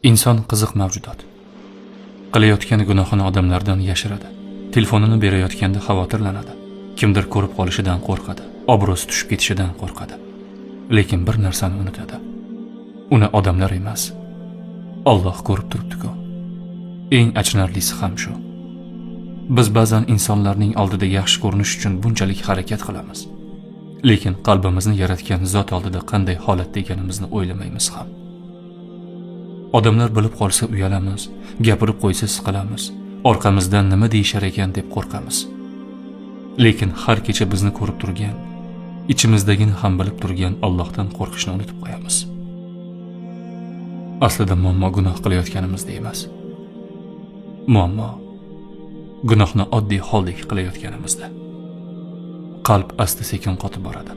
Inson qiziq mavjudot. Qilayotgan gunohini odamlardan yashiradi. Telefonini berayotganda xavotirlanadi. Kimdir ko'rib qolishidan qo'rqadi. Obro'si tushib ketishidan qo'rqadi. Lekin bir narsani unutadi. Uni odamlar emas, Alloh ko'rib turibdi-ku. Eng achinarlisi ham shu. Biz ba'zan insonlarning oldida yaxshi ko'rinish uchun bunchalik harakat qilamiz. Lekin qalbimizni yaratgan zot oldida qanday holatda ekanimizni o'ylamaymiz ham. Odamlar bilib qolsa uyalamiz, gapirib qo'ysa siqilamiz, orqamizdan nima deyishar ekan deb qo'rqamiz. Lekin har kecha bizni ko'rib turgan, ichimizdagini ham bilib turgan Allohdan qo'rqishni unutib qo'yamiz. Aslida muammo gunoh qilayotganimizda emas. Muammo gunohni oddiy holdek qilayotganimizda. Qalb asta-sekin qotib boradi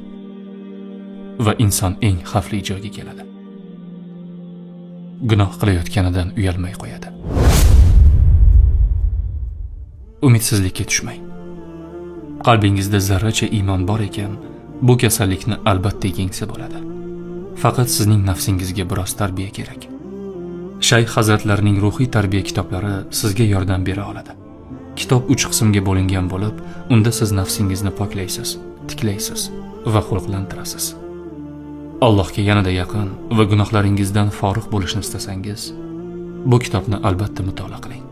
va inson eng xavfli joyga keladi. Gunoh qilayotganidan uyalmay qo'yadi. Umidsizlikka tushmang. Qalbingizda zarracha iymon bor ekan, bu kasallikni albatta yengsa bo'ladi. Faqat sizning nafsingizga biroz tarbiya kerak. Shayx hazratlarining ruhiy tarbiya kitoblari sizga yordam bera oladi. Kitob 3 qismga bo'lingan bo'lib, unda siz nafsingizni poklaysiz, tiklaysiz va xulqlantirasiz. Allohga yanada yaqin va gunohlaringizdan forig' bo'lishni istasangiz, bu kitobni albatta mutolaa qiling.